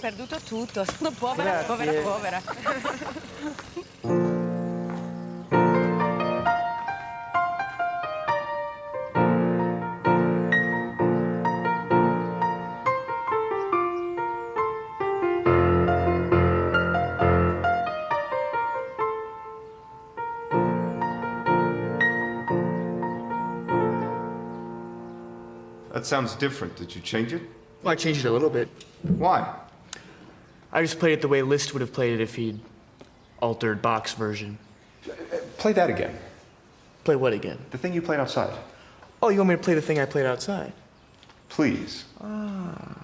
perduto tutto, sono povera, povera, povera. That sounds different. Did you change it? Well, I changed it a little bit. Why? I just played it the way Liszt would have played it if he'd altered Bach's version. Play that again. Play what again? The thing you played outside. Oh, you want me to play the thing I played outside? Please. Ah.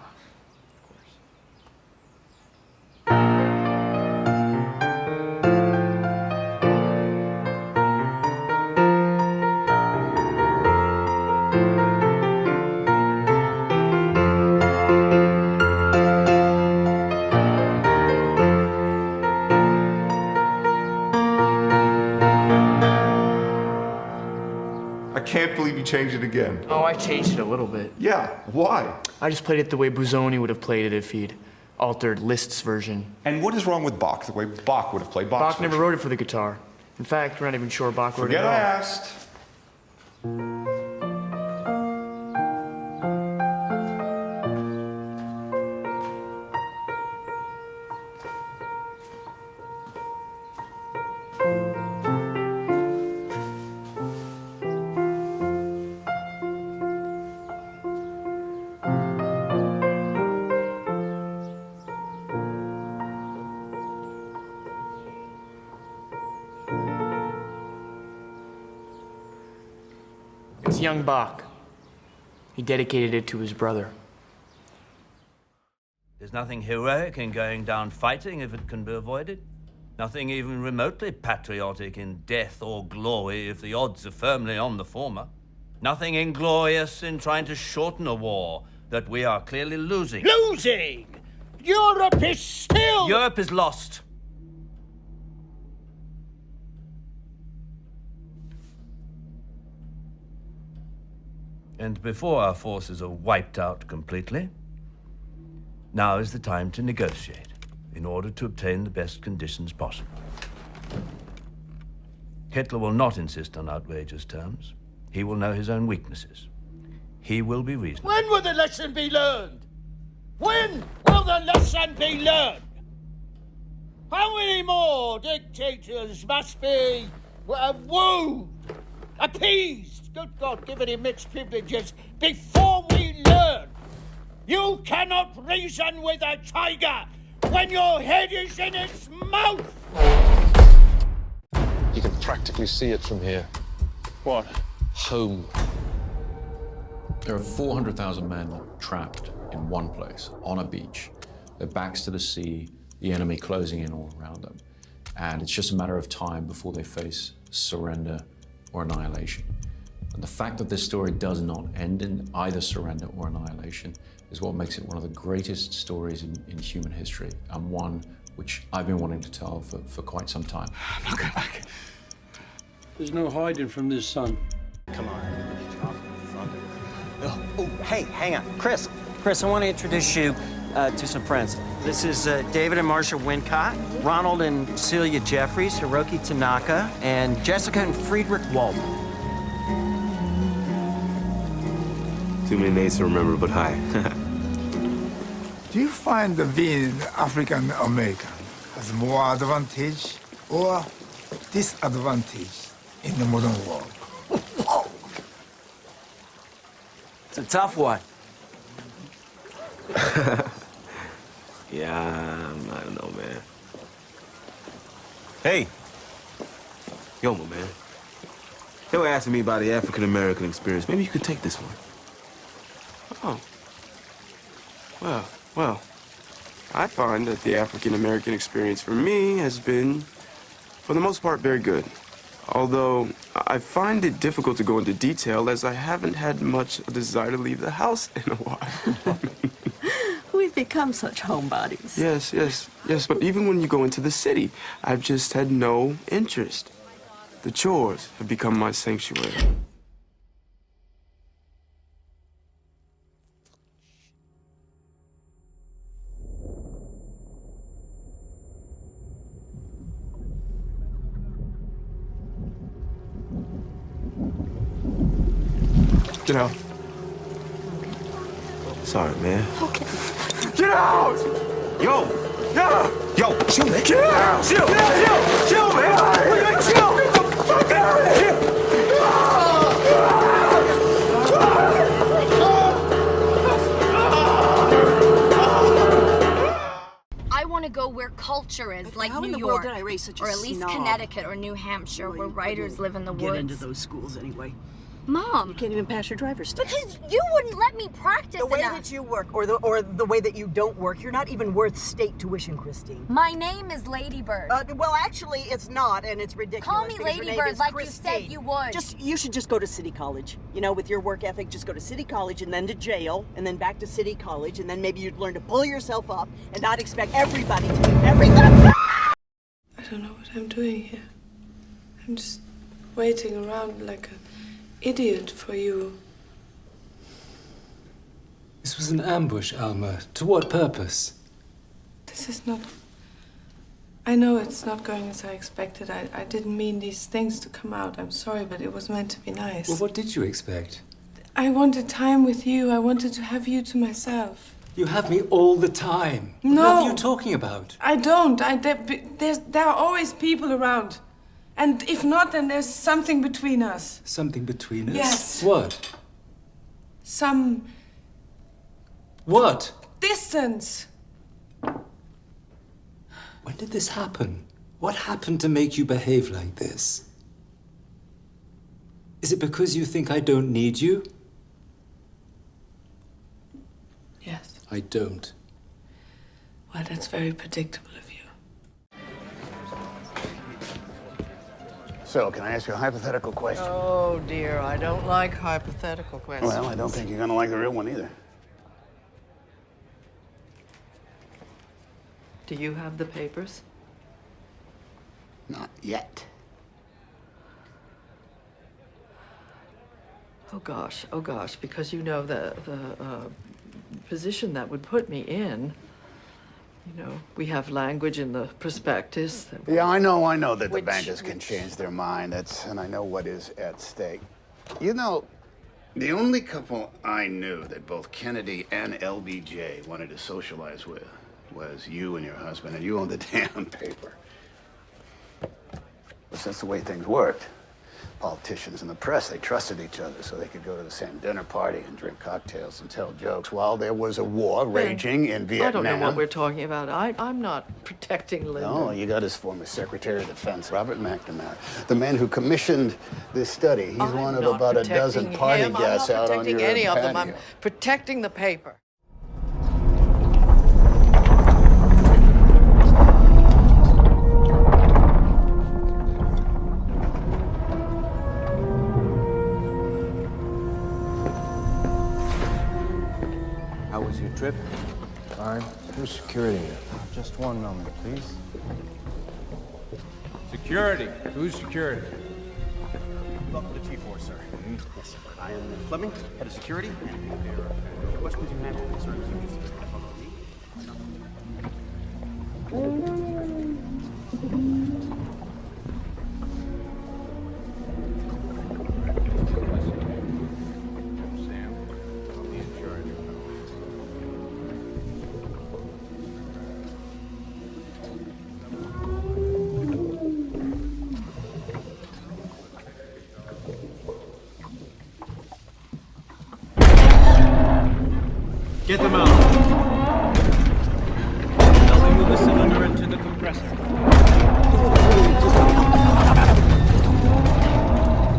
I can't believe you changed it again. Oh, I changed it a little bit. Yeah, why? I just played it the way Busoni would have played it if he'd altered Liszt's version. And what is wrong with Bach, the way Bach would have played Bach's Bach never version? wrote it for the guitar. In fact, we're not even sure Bach wrote it Forget at all. I asked. It's young Bach. He dedicated it to his brother. There's nothing heroic in going down fighting if it can be avoided. Nothing even remotely patriotic in death or glory if the odds are firmly on the former. Nothing inglorious in trying to shorten a war that we are clearly losing. Losing! Europe is still... Europe is lost. And before our forces are wiped out completely, now is the time to negotiate in order to obtain the best conditions possible. Hitler will not insist on outrageous terms. He will know his own weaknesses. He will be reasonable. When will the lesson be learned? When will the lesson be learned? How many more dictators must be wooed, appeased, good God, given him mixed privileges, before we learn? You cannot reason with a tiger when your head is in its mouth! You can practically see it from here. What? Home. There are 400,000 men trapped in one place, on a beach. Their backs to the sea, the enemy closing in all around them. And it's just a matter of time before they face surrender or annihilation. And the fact that this story does not end in either surrender or annihilation is what makes it one of the greatest stories in human history, and one which I've been wanting to tell for quite some time. I'm not going back. There's no hiding from this, son. Come on. Oh, hey, hang on. Chris, I want to introduce you to some friends. This is David and Marcia Wincott, Ronald and Celia Jeffries, Hiroki Tanaka, and Jessica and Friedrich Waldman. Too many names to remember, but hi. Do you find being African American has more advantage or disadvantage in the modern world? It's a tough one. Yeah, I don't know, man. Hey. Yo, my man. They were asking me about the African-American experience. Maybe you could take this one. Oh. Well, I find that the African-American experience for me has been, for the most part, very good. Although, I find it difficult to go into detail as I haven't had much desire to leave the house in a while. We've become such homebodies. Yes, but even when you go into the city, I've just had no interest. The chores have become my sanctuary. Get out. Sorry, man. Okay. Get out! Yo! Yeah! Yo, chill, man. Get out! Chill! Chill, man! Chill! Get the fuck out of here! I want to go where culture is, like how New in the York, world did I raise such a or at least snob? Connecticut or New Hampshire, where writers live in the woods. Get into those schools anyway. Mom, You can't even pass your driver's test. because you wouldn't let me practice The way enough. that you work, or the way that you don't work, you're not even worth state tuition, Christine. My name is Ladybird. Well, actually, it's not, and it's ridiculous. Call me because your name Ladybird is like you Christine. said you would. You should just go to City College. You know, with your work ethic, just go to City College and then to jail, and then back to City College, and then maybe you'd learn to pull yourself up and not expect everybody to do everything. I don't know what I'm doing here. I'm just waiting around like an idiot for you. This was an ambush, Alma. To what purpose? This is not... I know it's not going as I expected. I didn't mean these things to come out. I'm sorry, but it was meant to be nice. Well, what did you expect? I wanted time with you. I wanted to have you to myself. You have me all the time. No. What are you talking about? I don't. There are always people around. And if not, then there's something between us. Something between us? Yes. What? Some What? distance. When did this happen? What happened to make you behave like this? Is it because you think I don't need you? Yes. I don't. Well, that's very predictable of you. So, can I ask you a hypothetical question? Oh, dear, I don't like hypothetical questions. Well, I don't think you're gonna like the real one either. Do you have the papers? Not yet. Oh, gosh, because you know the position that would put me in. You know, we have language in the prospectus. Yeah, I know that the bankers can change their mind. And I know what is at stake. You know, the only couple I knew that both Kennedy and LBJ wanted to socialize with was you and your husband, and you owned the damn paper. But that's the way things worked. Politicians and the press, they trusted each other so they could go to the same dinner party and drink cocktails and tell jokes while there was a war raging in Vietnam. I don't know what we're talking about. I'm not protecting Linda. No, you got his former Secretary of Defense, Robert McDonagh, the man who commissioned this study. He's one of about a dozen party guests out on your patio. I'm not protecting any of them. I'm patio. protecting the paper. How was your trip? Fine. Who's security here? Just one moment, please. Security. Who's security? Welcome to T4, sir. Yes, sir. I am Fleming, head of security. What's with your natural concerns? You just Get them out. Tell them to move the cylinder into the compressor.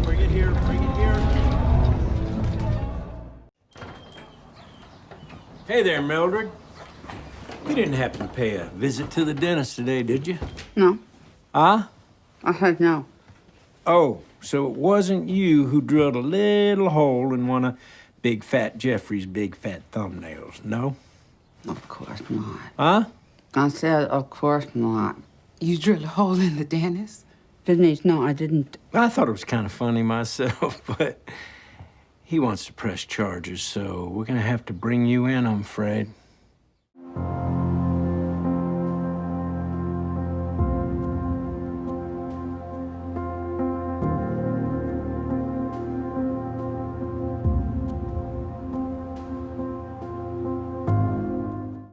Bring it here, bring it here. Hey there, Mildred. You didn't happen to pay a visit to the dentist today, did you? No. Huh? I said no. Oh, so it wasn't you who drilled a little hole in one of Big Fat Jeffrey's big fat thumbnails, no? Of course not. Huh? I said, of course not. You drilled a hole in the dentist? Denise, no, I didn't. I thought it was kind of funny myself, but he wants to press charges, so we're gonna have to bring you in, I'm afraid.